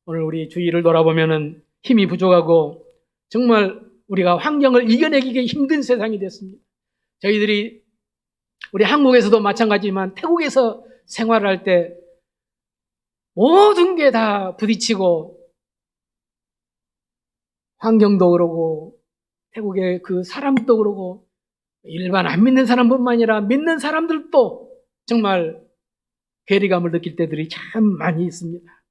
오늘 우리 주위를 돌아보면 힘이 부족하고 정말 우리가 환경을 이겨내기 힘든 세상이 됐습니다. 저희들이 우리 한국에서도 마찬가지지만 태국에서 생활할 때 모든 게 다 부딪히고 환경도 그러고 태국의 그 사람도 그러고 일반 안 믿는 사람뿐만 아니라 믿는 사람들도 정말 괴리감을 느낄 때들이 참 많이 있습니다.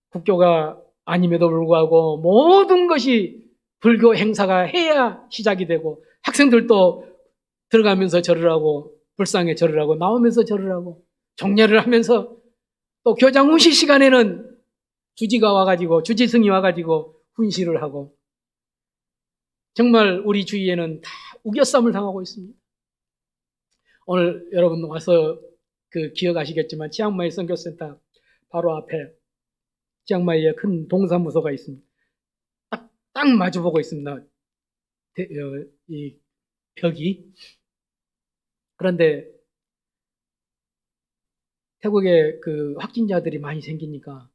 국교가 아님에도 불구하고 모든 것이 불교 행사가 해야 시작이 되고 학생들도 들어가면서 절을 하고 불상에 절을 하고 나오면서 절을 하고 종례를 하면서 또 교장 훈시 시간에는 주지가 와가지고 주지승이 와가지고 훈시를 하고 정말 우리 주위에는 다 우겨쌈을 당하고 있습니다. 오늘 여러분 와서 기억하시겠지만 치앙마이 선교센터 바로 앞에 치앙마이에 큰 동사무소가 있습니다. 딱 마주보고 있습니다. 이 벽이. 그런데 태국에 확진자들이 많이 생기니까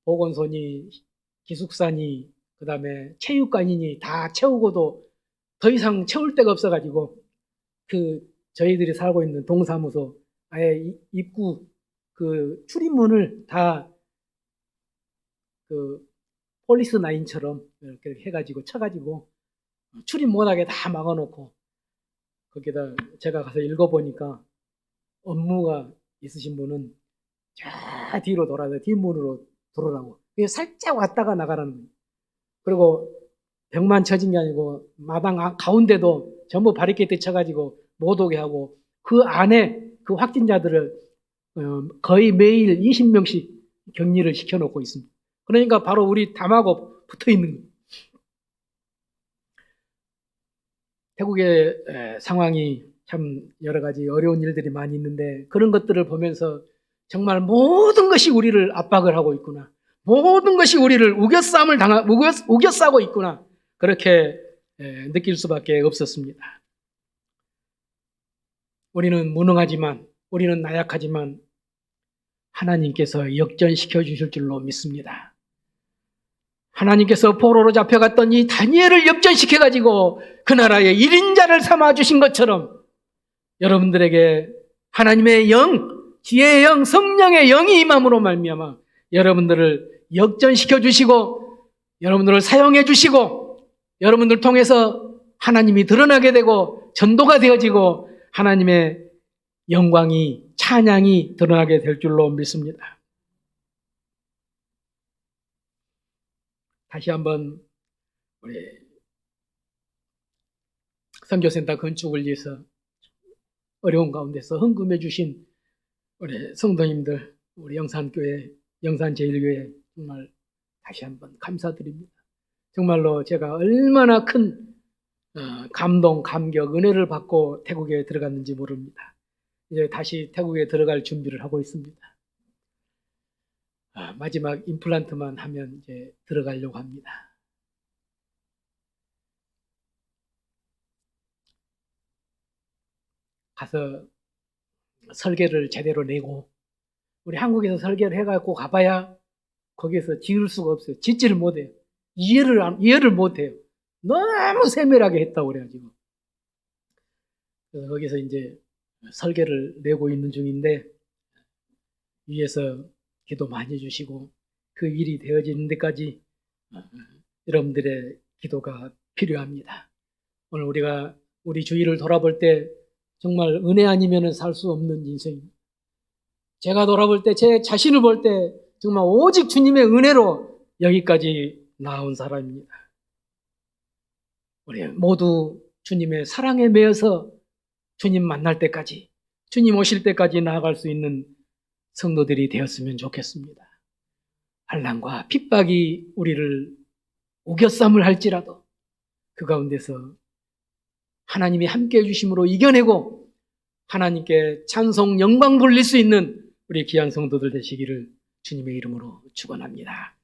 보건소니 기숙사니 그다음에 체육관이니 다 채우고도 더 이상 채울 데가 없어가지고 저희들이 살고 있는 동사무소 아예 입구 출입문을 다 폴리스 라인처럼 이렇게 해가지고 쳐가지고 출입 못하게 다 막아놓고 거기다 제가 가서 읽어보니까 업무가 있으신 분은 저 뒤로 돌아서 뒷문으로 들어오라고 살짝 왔다가 나가라는 거예요. 그리고 벽만 쳐진 게 아니고 마당 가운데도 전부 바리케이트 쳐가지고 못 오게 하고 그 안에 그 확진자들을 거의 매일 20명씩 격리를 시켜놓고 있습니다. 그러니까 바로 우리 담하고 붙어 있는 거예요. 태국의 상황이 참 여러 가지 어려운 일들이 많이 있는데 그런 것들을 보면서 정말 모든 것이 우리를 압박을 하고 있구나. 모든 것이 우리를 우겨싸고 있구나. 그렇게 느낄 수밖에 없었습니다. 우리는 무능하지만, 우리는 나약하지만 하나님께서 역전시켜 주실 줄로 믿습니다. 하나님께서 포로로 잡혀갔던 이 다니엘을 역전시켜가지고 그 나라의 1인자를 삼아주신 것처럼 여러분들에게 하나님의 영, 지혜의 영, 성령의 영이 임함으로 말미암아 여러분들을 역전시켜 주시고 여러분들을 사용해 주시고 여러분들 통해서 하나님이 드러나게 되고 전도가 되어지고 하나님의 영광이, 찬양이 드러나게 될 줄로 믿습니다. 다시 한번 우리 선교센터 건축을 위해서 어려운 가운데서 헌금해 주신 우리 성도님들, 우리 영산교회, 영산제일교회 정말 다시 한번 감사드립니다. 정말로 제가 얼마나 큰 감동, 감격, 은혜를 받고 태국에 들어갔는지 모릅니다. 이제 다시 태국에 들어갈 준비를 하고 있습니다. 마지막 임플란트만 하면 이제 들어가려고 합니다. 가서 설계를 제대로 내고, 우리 한국에서 설계를 해갖고 가봐야 거기에서 지을 수가 없어요. 짓지를 못해요. 이해를 못해요. 너무 세밀하게 했다고 그래가지고. 그래서 거기서 이제 설계를 내고 있는 중인데, 위에서 기도 많이 해주시고 그 일이 되어지는 데까지 여러분들의 기도가 필요합니다. 오늘 우리가 우리 주위를 돌아볼 때 정말 은혜 아니면 살 수 없는 인생입니다. 제가 돌아볼 때, 제 자신을 볼 때 정말 오직 주님의 은혜로 여기까지 나온 사람입니다. 우리 모두 주님의 사랑에 매여서 주님 만날 때까지, 주님 오실 때까지 나아갈 수 있는 성도들이 되었으면 좋겠습니다. 환난과 핍박이 우리를 우겨쌈을 할지라도 그 가운데서 하나님이 함께해 주심으로 이겨내고 하나님께 찬송 영광 돌릴 수 있는 우리 귀한 성도들 되시기를 주님의 이름으로 축원합니다.